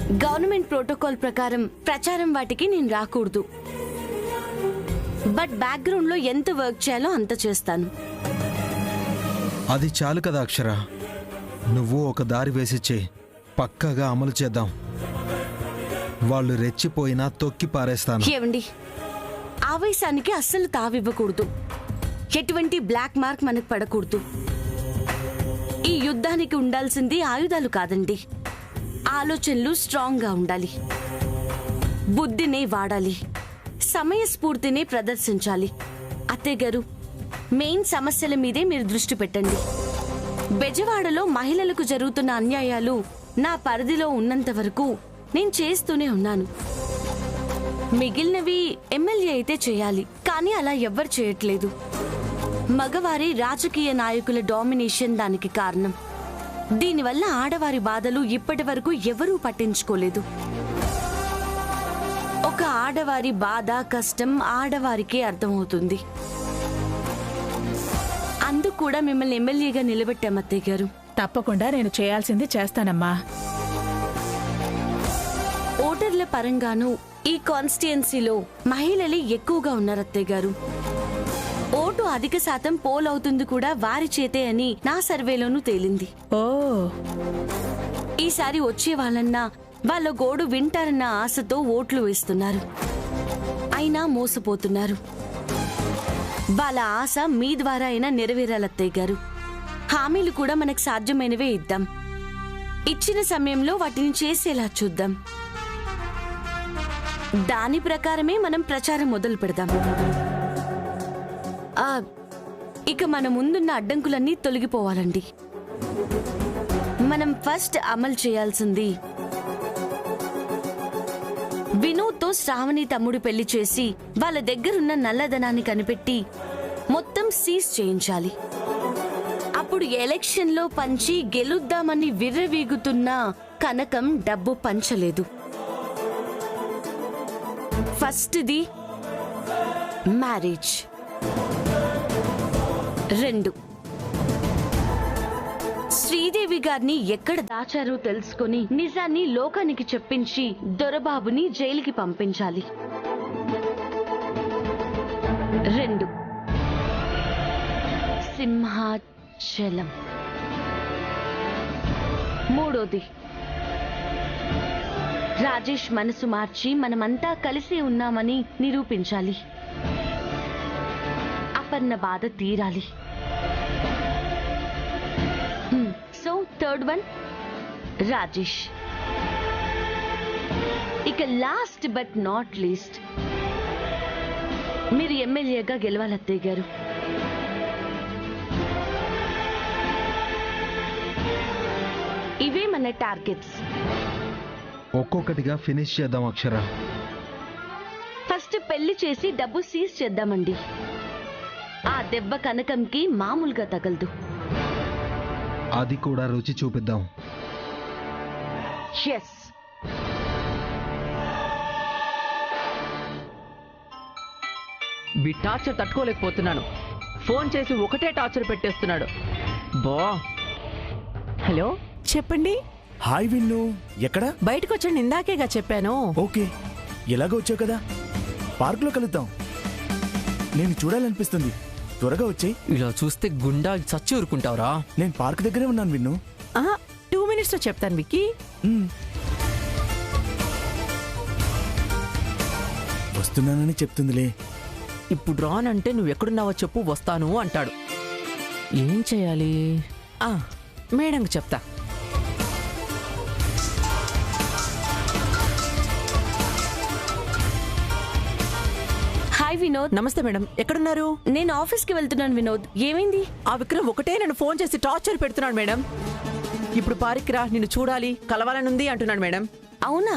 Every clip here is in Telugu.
గవర్నమెంట్ ప్రోటోకాల్ ప్రకారం ప్రచారం వాటికి నేను రాకూడదు. బట్ బ్యాక్గ్రౌండ్ లో ఎంత వర్క్ చేయాలో అంత చేస్తాను. అది చాలు కదా అక్షర, నువ్వు ఒక దారి వేసిచ్చే, పక్కాగా అమలు చేద్దాం. వాళ్ళు రెచ్చిపోయినా తొక్కి పారేస్తాను. ఏవండి, ఆవేశానికి అస్సలు తావివ్వకూడదు. ఎటువంటి బ్లాక్ మార్క్ మనకు పడకూడదు. ఈ యుద్ధానికి ఉండాల్సింది ఆయుధాలు కాదండి, ఆలోచనలు స్ట్రాంగ్ గా ఉండాలి. బుద్ధినే వాడాలి, సమయస్ఫూర్తినే ప్రదర్శించాలి. అత్తయ్య గారు, మెయిన్ సమస్యల మీదే మీరు దృష్టి పెట్టండి. బెజవాడలో మహిళలకు జరుగుతున్న అన్యాయాలు నా పరిధిలో ఉన్నంత వరకు నేను చేస్తూనే ఉన్నాను. మిగిలినవి ఎమ్మెల్యే అయితే చేయాలి, కానీ అలా ఎవ్వరు చేయట్లేదు. మగవారి రాజకీయ నాయకుల డామినేషన్ దానికి కారణం. దీనివల్ల ఆడవారి బాధలు ఇప్పటి వరకు ఎవరూ పట్టించుకోలేదు. ఒక ఆడవారి బాధ కష్టం ఆడవారికే అర్థమవుతుంది. అందుకు కూడా మిమ్మల్ని ఎమ్మెల్యేగా నిలబెట్టాం అత్తయ్య గారు. తప్పకుండా నేను చేయాల్సింది చేస్తానమ్మా. ఓటర్ల పరంగానూ ఈ కాన్స్టిట్యుయెన్సీలో మహిళలే ఎక్కువగా ఉన్నారు అత్తయ్య గారు. ఓటు అధిక శాతం పోల్ అవుతుంది కూడా వారి చేతే అని నా సర్వేలోనూ తేలింది. ఓ, ఈసారి వచ్చే వాళ్ళన్నా వాళ్ళ గోడు వింటారన్న ఆశతో ఓట్లు వేస్తున్నారు. అయినా మోసపోతున్నారు. వాళ్ళ ఆశ మీ ద్వారా అయినా నెరవేరాలత్తయ్య గారు. హామీలు కూడా మనకు సాధ్యమైనవే ఇద్దాం. ఇచ్చిన సమయంలో వాటిని చేసేలా చూద్దాం. దాని ప్రకారమే మనం ప్రచారం మొదలు పెడదాం. ఇక మన ముందున్న అడ్డంకులన్నీ తొలగిపోవాలండి. మనం ఫస్ట్ అమలు చేయాల్సింది వినోద్తో శ్రావణి తమ్ముడు పెళ్లి చేసి వాళ్ళ దగ్గరున్న నల్లధనాన్ని కనిపెట్టి మొత్తం సీజ్ చేయించాలి. అప్పుడు ఎలక్షన్లో పంచి గెలుద్దామని విర్రవీగుతున్న కనకం డబ్బు పంచలేదు. ఫస్ట్ది మ్యారేజ్. 2, శ్రీదేవి గారిని ఎక్కడ దాచారో తెలుసుకుని నిజాన్ని లోకానికి చెప్పించి దొరబాబుని జైలుకి పంపించాలి. 2, సింహాచలం. 3, రాజేష్ మనసు మార్చి మనమంతా కలిసి ఉన్నామని నిరూపించాలి. అపర్ణ బాధ తీరాలి. So 3rd one Rajesh. ఇక లాస్ట్ బట్ నాట్ లీస్ట్ మీరు ఎమ్మెల్యేగా గెలవాలి అత్తయ్య గారు. ఇవే మన టార్గెట్స్. ఒక్కొక్కటిగా ఫినిష్ చేద్దాం అక్షర. ఫస్ట్ పెళ్లి చేసి డబ్బు సీజ్ చేద్దామండి. ఆ దెబ్బ కనకంకి మామూలుగా తగలదు. అది కూడా రుచి చూపిద్దాం. ఎస్. టార్చర్ తట్టుకోలేకపోతున్నాను. ఫోన్ చేసి ఒకటే టార్చర్ పెట్టేస్తున్నాడు. బా. హలో, చెప్పండి. హాయ్ విన్ను, ఎక్కడ? బయటకు వచ్చండి, ఇందాకేగా చెప్పాను. ఓకే, ఎలాగో వచ్చావు కదా, పార్కులో కలుద్దాం. నేను చూడాలనిపిస్తుంది, త్వరగా వచ్చేయ్. ఇలా చూస్తే గుండా చచ్చి ఊరుకుంటావురా. నేను పార్క్ దగ్గరే ఉన్నాను విన్ను. 2 minutes లో చెప్తాను విక్కీ. వస్తున్నానని చెప్తుందిలే. ఇప్పుడు రానంటే నువ్వు ఎక్కడున్నావో చెప్పు, వస్తాను అంటాడు. ఏం చేయాలి? మేడంకి చెప్తా. హాయ్ వినోద్. నమస్తే మేడం, ఎక్కడున్నారు? నేను ఆఫీస్కి వెళ్తున్నాను వినోద్. ఏమైంది? ఆ విక్రమ్ ఒకటే నన్ను ఫోన్ చేసి టార్చర్ పెడుతున్నాడు మేడం. ఇప్పుడు పార్క్కి రా, నిన్ను చూడాలి, కలవాలనుంది అంటున్నాడు మేడం. అవునా?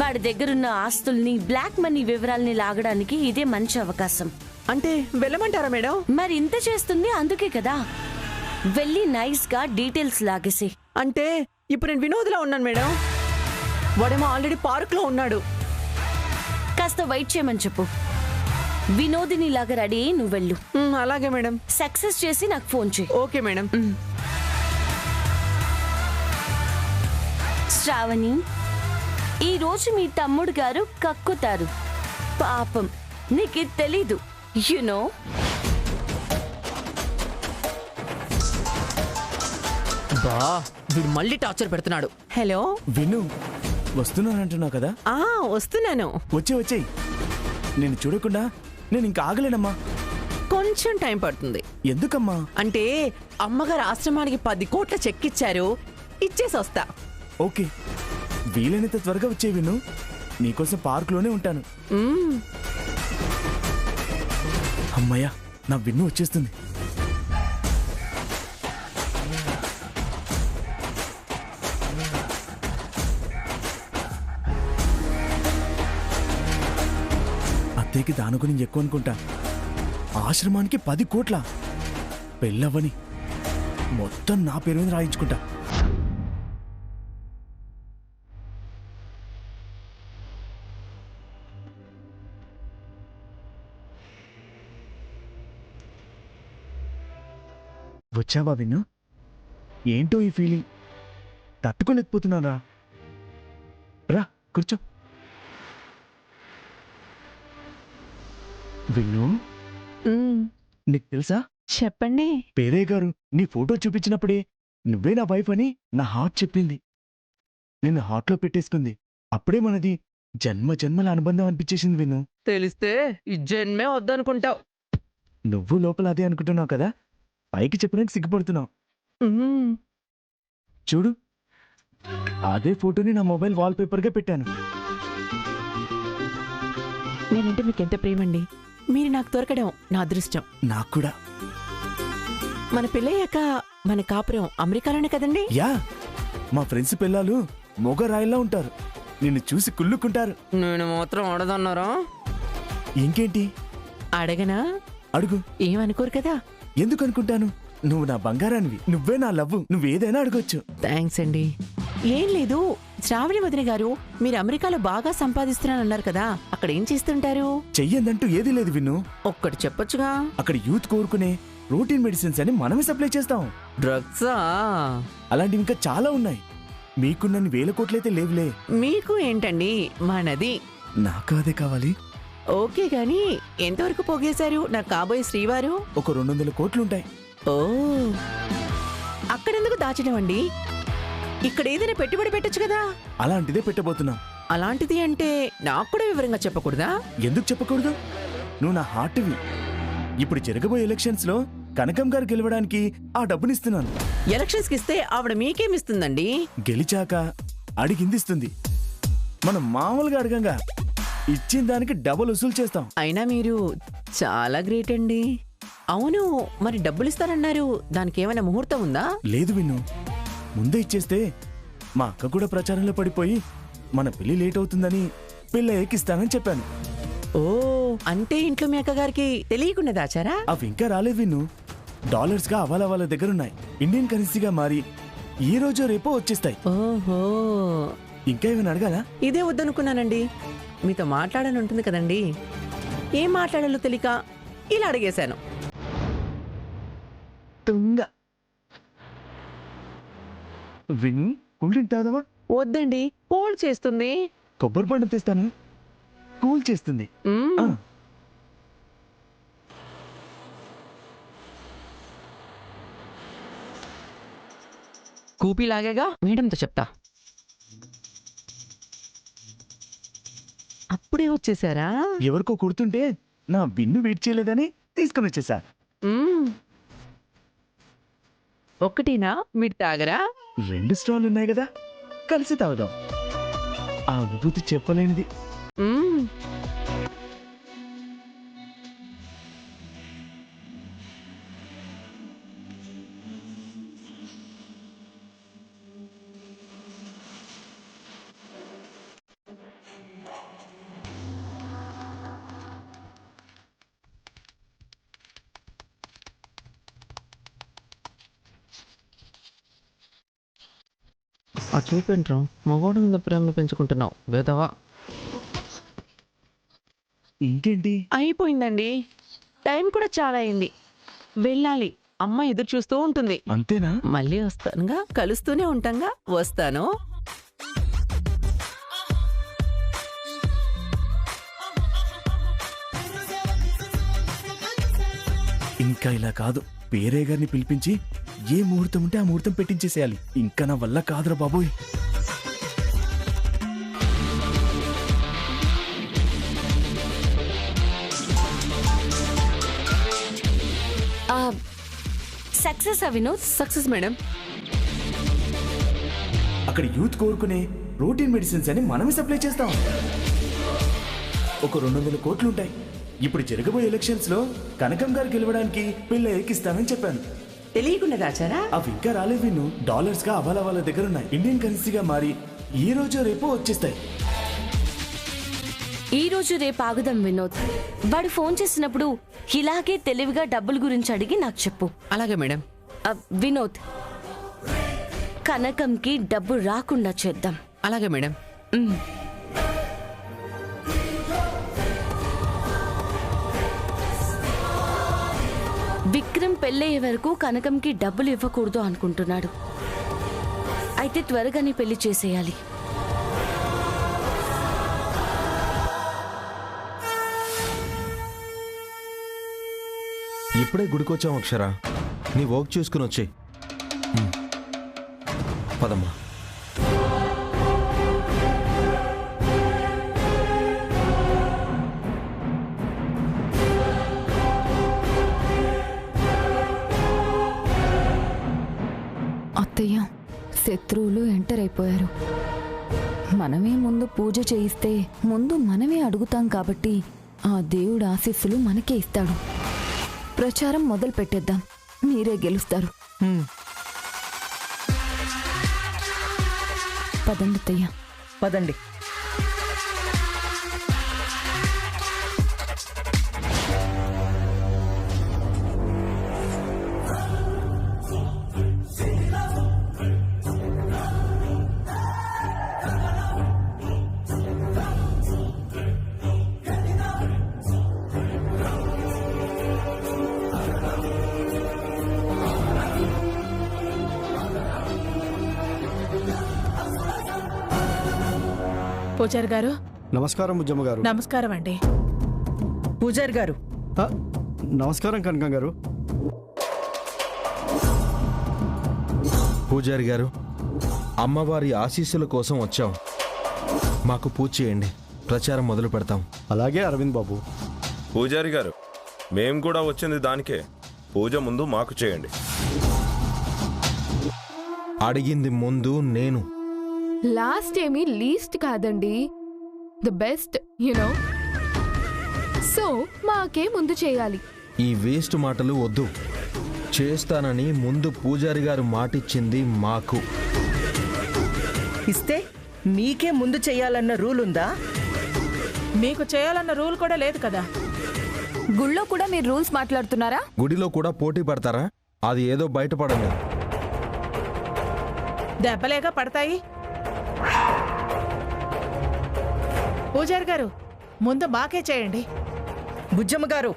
వాడి దగ్గరున్న ఆస్తుల్ని, బ్లాక్ మనీ వివరాల్ని లాగడానికి ఇదే మంచి అవకాశం. అంటే వెళ్ళమంటారా మేడం? మరి ఇంత చేస్తుంది అందుకే కదా. వెళ్ళి నైస్ గా డీటెయిల్స్ లాగేసి. అంటే ఇప్పుడు నేను వినోద్లో ఉన్నాను మేడం, వాడేమో ఆల్రెడీ పార్క్ లో ఉన్నాడు. కాస్త వెయిట్ చేయమని చెప్పు. వినోదిని లాగా రెడీ అయ్యి నువ్వు వెళ్ళు. అలాగే మేడం. సక్సెస్ చేసి నాకు ఫోన్ చేయి. Okay madam. శ్రావణి, ఈ రోజు మీ తమ్ముడు గారు కక్కుతారు. పాపం, నీకు తెలీదు. యునో బా, వీడు మళ్ళీ టార్చర్ పెడుతున్నాడు. హలో, విను, వస్తున్నానంటున్నావు కదా, వస్తున్నాను. వచ్చేయ్. నేను చూడకుండా నేను ఇంకా ఆగలేనమ్మా. కొంచెం టైం పడుతుంది. ఎందుకమ్మా? అంటే అమ్మగారు ఆశ్రమానికి 10 కోట్ల చెక్ ఇచ్చారు, ఇచ్చేసి వస్తా. ఓకే, వీలైనంత త్వరగా వచ్చే విను. నీకోసం పార్కులోనే ఉంటాను. మ్మ్. అమ్మయ్యా, నా విన్ను వచ్చేస్తుంది. అత్తయ్యకి దాని గురించి ఎక్కువ అనుకుంటా. ఆశ్రమానికి 10 కోట్ల పెళ్ళవని మొత్తం నా పేరు మీద రాయించుకుంటా. వచ్చావా విన్ను? ఏంటో ఈ ఫీలింగ్, తట్టుకోలేకపోతున్నారా? రా కూర్చో. విన్ను, మ్మ్. నీకు తెలుసా, చెప్పండి. పేరయ్య గారు నీ ఫోటో చూపించినప్పుడే నువ్వే నా వైఫ్ అని నా హార్ట్ చెప్పింది. నిన్ను హార్ట్లో పెట్టేసుకుంది. అప్పుడే మనది జన్మ జన్మల అనుబంధం అనిపించేసింది విన్ను. తెలిస్తే ఈ జన్మే వద్దనుకుంటావు. నువ్వు లోపల అదే అనుకుంటున్నావు కదా, పైకి చెప్పడానికి సిగ్గుపడుతున్నావు. మ్మ్. చూడు, అదే ఫోటోని నా మొబైల్ వాల్పేపర్గా పెట్టాను. నేనంటే మీకు ఎంత ప్రేమండి. మీరు నాకు దొరకడం నా అదృష్టం. నాకు కూడా. మన పెళ్ళయ్యాక మన కాపురం అమెరికాలోనే కదండి. యా, మా ఫ్రెండ్స్ పిల్లలు మొగరాయిల్లా ఉంటారు. నిన్ను చూసి కుళ్ళుకుంటారు. నేను మాత్రం ఆడదన్నారా? ఇంకేంటి, అడగనా? అడుగు. ఏమనుకోరు కదా. ఎందుకు అనుకుంటాను, నువ్వు నా బంగారానివి. నువ్వే నా లవ్వు. నువ్వేదైనా అడగొచ్చు. థ్యాంక్స్ అండి. ఏం లేదు, శ్రావణి వదిన గారు మీరు అమెరికాలో బాగా సంపాదిస్తున్నారన్నారు కదా, అక్కడ ఏం చేస్తుంటారు? చెయ్యందంటూ ఏదీ లేదు విన్ను. ఒక్కటి చెప్పొచ్చుగా. అక్కడ యూత్ కోరుకునే ప్రోటీన్ మెడిసిన్స్ అని మనమే సప్లై చేస్తాం. డ్రగ్సా? అలాంటివి ఇంకా చాలా ఉన్నాయి. మీకున్నన్ని 1000 కోట్లయితే లేవులే. మీకు ఏంటండి, మనది. నాకు అదే కావాలి. ఓకే గాని ఎంతవరకు పోగేశారు నా కాబోయే శ్రీవారు? ఒక 200 కోట్లుంటాయి. ఓ, అక్కడెందుకు దాచడం అండి? ఇక్కడ ఏదైనా పెట్టుబడి పెట్టొచ్చు కదా. అలాంటిదే పెట్టబోతున్నా. అలాంటిది అంటే నాకు కూడా వివరంగా చెప్పకూడదా? ఎందుకు చెప్పకూడదు? నువ్వు నా హార్ట్వి. ఇప్పుడు జరగబోయే ఎలక్షన్స్ లో కనకం గారు గెలవడానికి ఆ డబ్బునిస్తున్నాను. ఎలక్షన్స్ కి ఇస్తే ఆవిడ మీకేమిస్తుందండి? గెలిచాక అడిగిందిస్తుంది. మనం మామూలుగా అడగంగా ఇచ్చిన దానికి డబుల్ వసూలు చేస్తాం. అయినా మీరు చాలా గ్రేట్ అండి. అవును, మరి డబ్బులు ఇస్తారన్నారు, దానికి ఏమైనా ముహూర్తం ఉందా? లేదు విన్ను, ముందే ఇచ్చేస్తే మా అక్క కూడా ప్రచారంలో పడిపోయి మన పెళ్లి లేట్ అవుతుందని పెళ్ళి ఎక్కిస్తానని చెప్పాను. ఓ, అంటే ఇంట్లో మీ అక్కగారికి తెలియకుండా దాచారా? అవి ఇంకా రాలేదు విన్ను. డాలర్స్ గా వాళ్ళ దగ్గరున్నాయి. ఇండియన్ కరెన్సీగా మారి ఈ రోజు రేపో వచ్చేస్తాయి. ఓహో, ఇంకా ఏమైనా అడగాలా? ఇదే వద్దనుకున్నానండి. మీతో మాట్లాడాలని ఉంటుంది కదండి, ఏం మాట్లాడాలో తెలియక ఇలా అడిగేశాను. తుంగ విన్, కూల్ డ్రింక్ తాగుదామా? వద్దండి, కోల్డ్ చేస్తుంది. కొబ్బరి పండు తెస్తాను, కూల్ చేస్తుంది. మ్మ్. ఆ. కూపీ లాగేగా, మేడంతో చెప్తా. అప్పుడే వచ్చేసారా? ఎవరికో కుడుతుంటే నా బిన్ను వెయిట్ చేయలేదని తీసుకుని వచ్చేసా. మ్మ్. ఒక్కటినా, మీరు తాగరా? 2 స్టాల్ ఉన్నాయి కదా, కలిసి తాగుదాం. ఆ అనుభూతి చెప్పలేనిది. మ్మ్. ఆ చూపేంట్రా, మగవాడి మీద ప్రేమ పెంచుకుంటున్నావు వేదవా. ఇంకేంటి, అయిపోయిందండి, టైం కూడా చాలా అయింది, వెళ్ళాలి. అమ్మ ఎదురు చూస్తూ ఉంటుంది. అంతేనా? మళ్ళీ వస్తానుగా, కలుస్తూనే ఉంటాంగా. వస్తాను. ఇంకా ఇలా కాదు, పేరే గారిని పిలిపించి ఏ ముహూర్తం ఉంటే ఆ ముహూర్తం పెట్టించేసేయాలి. ఇంకా నా వల్ల కాదురా బాబోయ్. సక్సెస్ వినోద్. Success madam. అక్కడ యూత్ కోరుకునే ప్రోటీన్ మెడిసిన్స్ అని మనమే సప్లై చేస్తాం. ఒక 200 కోట్లు ఉంటాయి. ఇప్పుడు జరగబోయే ఎలక్షన్స్ లో కనకం గారు గెలవడానికి పిల్ల ఎక్కిస్తానని చెప్పాను. తెలియకుండా దాచారా? అవి ఇంకా రాలేదు విను. డాలర్స్ గా అవాలా వాళ్ళ దగ్గర ఉన్నాయి. ఇండియన్ కరెన్సీగా మారి ఈ రోజు రేపు వచ్చేస్తాయి. ఈ రోజు రేపు ఆగుదాం వినోద్. వాడు ఫోన్ చేసినప్పుడు ఇలాగే తెలివిగా డబ్బుల గురించి అడిగి నాకు చెప్పు. అలాగే మేడం. వినోద్, కనకంకి డబ్బు రాకుండా చేద్దాం. అలాగే మేడం. విక్రమ్ పెళ్ళయ్యే వరకు కనకంకి డబ్బులు ఇవ్వకూడదు అనుకుంటున్నాడు. అయితే త్వరగానే పెళ్లి చేసేయాలి. ఇప్పుడే గుడికొచ్చాం అక్షర. నీ వర్క్ చూసుకుని వచ్చేయ్. పదమ్మా. అత్తయ్య, శత్రువులు ఎంటర్ అయిపోయారు. మనమే ముందు పూజ చేయిస్తే ముందు మనమే అడుగుతాం కాబట్టి ఆ దేవుడు ఆశీస్సులు మనకే ఇస్తాడు. ప్రచారం మొదలు పెట్టేద్దాం, మీరే గెలుస్తారు. పదండి అత్తయ్య. పదండి. పూజారి గారు. నమస్కారం బుజ్జమ్మ గారు. నమస్కారం అండి. పూజారి గారు. నమస్కారం కనకం గారు. పూజారి గారు, అమ్మవారి ఆశీస్సుల కోసం వచ్చాం. మాకు పూజ చేయండి, ప్రచారం మొదలు పెడతాం. అలాగే అరవింద్ బాబు. పూజారి గారు, మేం కూడా వచ్చింది దానికే. పూజ ముందు మాకు చేయండి. అడిగింది ముందు నేను. లాస్ట్ ఏమీ లీస్ట్ కాదండి, ద బెస్ట్ యునో. సో మాకే ముందు చేయాలి. ఈ వేస్ట్ మాటలు వద్దు. చేస్తానని ముందు పూజారి గారు మాటిచ్చింది మాకు. ఇస్తే మీకే ముందు చెయ్యాలన్న రూల్ ఉందా? మీకు చేయాలన్న రూల్ కూడా లేదు కదా. గుళ్ళో కూడా మీరు రూల్స్ మాట్లాడుతున్నారా? గుడిలో కూడా పోటీ పడతారా? అది ఏదో బయటపడండి. దెబ్బలేగా పడతాయి. పూజారి గారు, ముందు మాకే చేయండి. బుజ్జమ్మ గారు.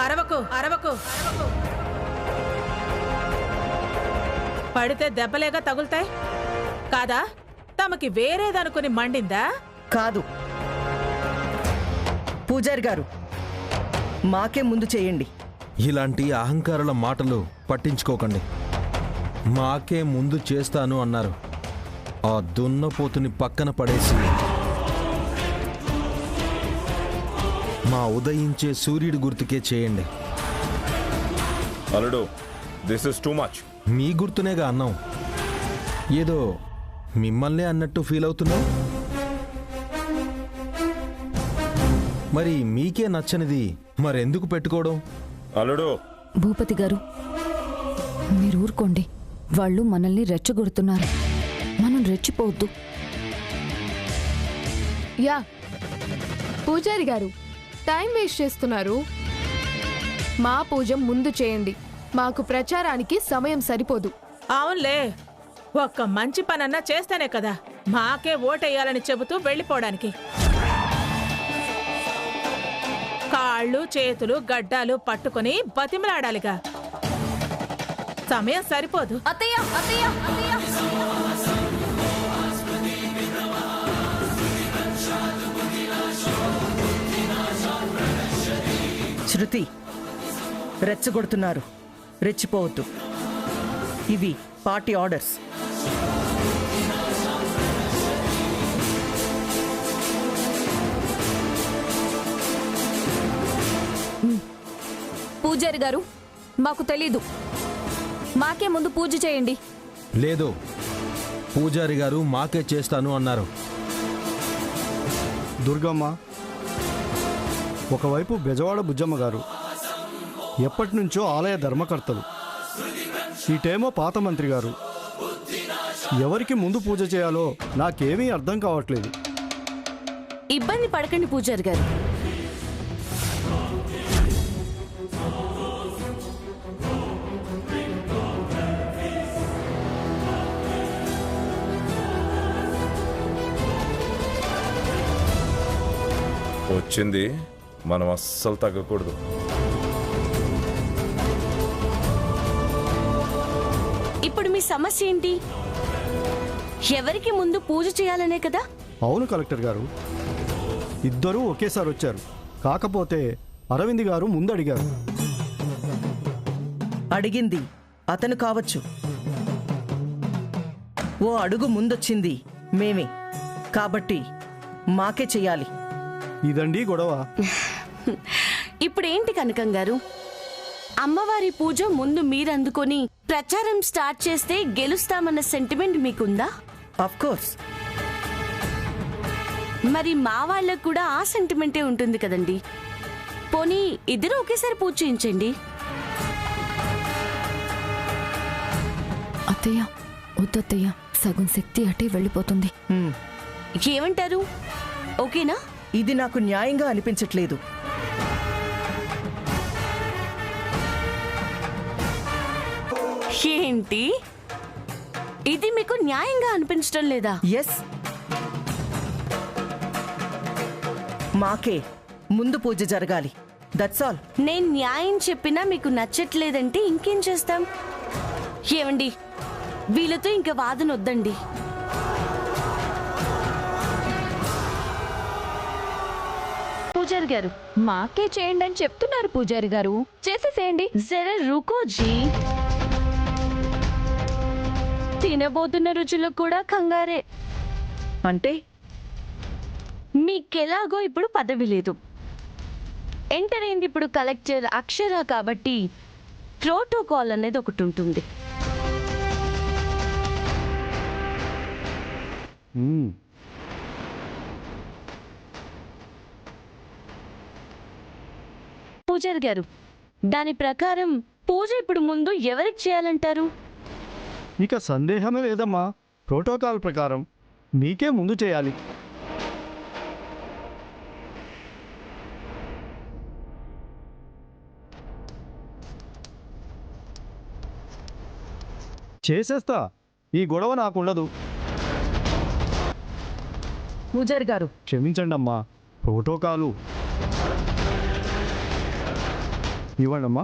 అరవకు అరవకు అరవకు. పడితే దెబ్బలేగా తగులుతాయి కాదా? తమకి వేరేదనుకుని మండిందా? కాదు పూజారి గారు, మాకే ముందు చేయండి. ఇలాంటి అహంకారుల మాటలు పట్టించుకోకండి. మాకే ముందు చేస్తాను అన్నారు. ఆ దున్నపోతుని పక్కన పడేసి మా ఉదయించే సూర్యుడి గుర్తుకే చేయండి. అల్లుడు, దిస్ ఇస్ టూ మచ్. మీ గుర్తునేగా అన్నాం. ఏదో మిమ్మల్నే అన్నట్టు ఫీల్ అవుతున్నాం. మరి మీకే నచ్చనిది మరెందుకు పెట్టుకోవడం? అల్లుడు. భూపతి గారు, మీరు ఊరుకోండి. వాళ్ళు మనల్ని రెచ్చగొడుతున్నారు, మనం రెచ్చిపోవద్దు. యా పూజారి గారు, టైం వేస్ట్ చేస్తున్నారు. మా పూజ ముందు చేయండి, మాకు ప్రచారానికి సమయం సరిపోదు. అవునులే, ఒక్క మంచి పనన్నా చేస్తేనే కదా మాకే ఓటేయాలని చెబుతూ వెళ్ళిపోవడానికి. కాళ్ళు చేతులు గడ్డాలు పట్టుకుని బతిమలాడాలిగా. సమయం సరిపోదు. అత్తయ్య, అత్తయ్య, అత్తయ్య. శృతి, రెచ్చగొడుతున్నారు. రెచ్చిపోవద్దు. ఇవి పార్టీ ఆర్డర్స్. పూజారి గారు, మాకు తెలీదు. మాకే ముందు పూజ చేయండి. లేదు, పూజారి గారు మాకే చేస్తాను అన్నారు. దుర్గమ్మ, ఒకవైపు బెజవాడ బుజ్జమ్మ గారు ఎప్పటి నుంచో ఆలయ ధర్మకర్తలు, ఇటేమో పాత మంత్రి గారు. ఎవరికి ముందు పూజ చేయాలో నాకేమీ అర్థం కావట్లేదు. ఇబ్బంది పడకండి పూజారి గారు. వచ్చింది, మనం అస్సలు తగ్గకూడదు. ఇప్పుడు మీ సమస్య ఏంటి? ఎవరికి ముందు పూజ చేయాలనే కదా? అవును కలెక్టర్ గారు, ఇద్దరూ ఒకేసారి వచ్చారు. కాకపోతే అరవింద్ గారు ముందు అడిగారు. అడిగింది అతను కావచ్చు. ఓ అడుగు ముందొచ్చింది మేమే. కాబట్టి మాకే చెయ్యాలి. ఇదండి గొడవ. ఇప్పుడేంటి కనకం గారు? అమ్మవారి పూజ ముందు మీరు అందుకొని ప్రచారం స్టార్ట్ చేస్తే గెలుస్తామన్న సెంటిమెంట్ మీకుందా? Of course. మరి మా వాళ్ళకు కూడా ఆ సెంటిమెంటే ఉంటుంది కదండి. పోనీ ఇద్దరు ఒకేసారి పూజ చేయించండి. అత్తయ్య, వద్దత్తయ్య, సగం శక్తి అటే వెళ్ళిపోతుంది. ఏమంటారు? ఓకేనా? ఇది నాకు న్యాయంగా అనిపించట్లేదు. ఏంటి? ఇది మీకు న్యాయంగా అనిపించడం లేదా? ఎస్, మాకే ముందు పూజ జరగాలి. That's all. నేను న్యాయం చెప్పినా మీకు నచ్చట్లేదంటే ఇంకేం చేస్తాం? ఏమండి, వీళ్ళతో ఇంకా వాదన వద్దండి. పూజారి గారు, మాకే చేయండి అని చెప్తున్నారు పూజారి గారు. చేసేసేయండి. జరా రుకో జీ. తినబోతున్న రుచులకు కూడా కంగారే. అంటే మీకెలాగో ఇప్పుడు పదవి లేదు. ఎంటర్ అయింది ఇప్పుడు కలెక్టర్ అక్షర. కాబట్టి ప్రోటోకాల్ అనేది ఒకటి ఉంటుంది. పూజారి గారు, దాని ప్రకారం పూజ ఇప్పుడు ముందు ఎవరికి చేయాలంటారు? ఇక సందేహమే లేదమ్మా. ప్రోటోకాల్ ప్రకారం మీకే ముందు చేయాలి. చేసేస్తా. ఈ గొడవ నాకుండదు. పూజారి గారు, క్షమించండి అమ్మా. ప్రోటోకాలు ఇవ్వండమ్మా.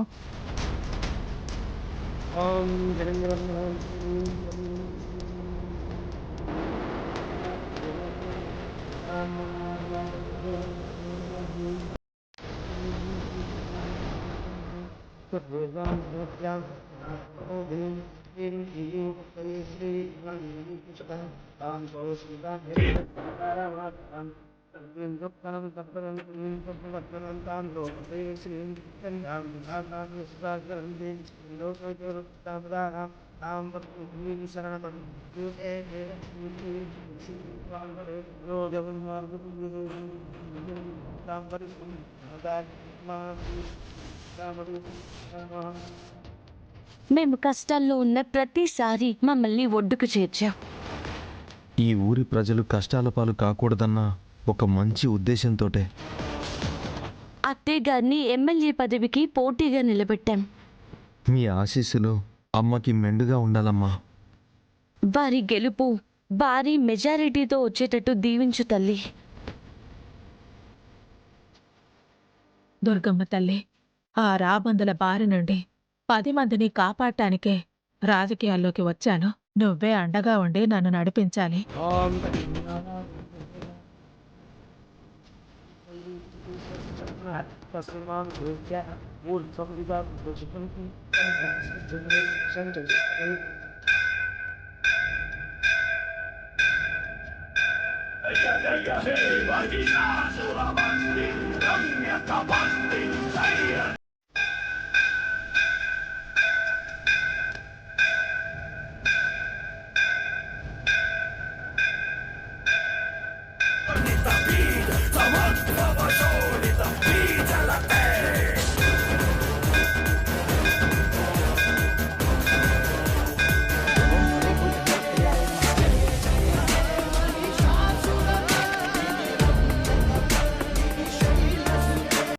మేము కష్టాల్లో ఉన్న ప్రతిసారి మమ్మల్ని ఒడ్డుకు చేర్చాం. ఈ ఊరి ప్రజలు కష్టాల పాలు కాకూడదన్న ఒక మంచి ఉద్దేశంతోటే అత్తయ్య గారిని ఎమ్మెల్యే పదవికి పోటీగా నిలబెట్టాం. మీ ఆశీస్సులు అమ్మకి మెండుగా ఉండాలమ్మా. వారి గెలుపు భారీ మెజారిటీతో వచ్చేటట్టు దీవించు తల్లి. దుర్గమ్మ తల్లి, ఆ రాబందుల బారి నుండి 10 మందిని కాపాడటానికే రాజకీయాల్లోకి వచ్చాను. నువ్వే అండగా ఉండి నన్ను నడిపించాలి. Hey,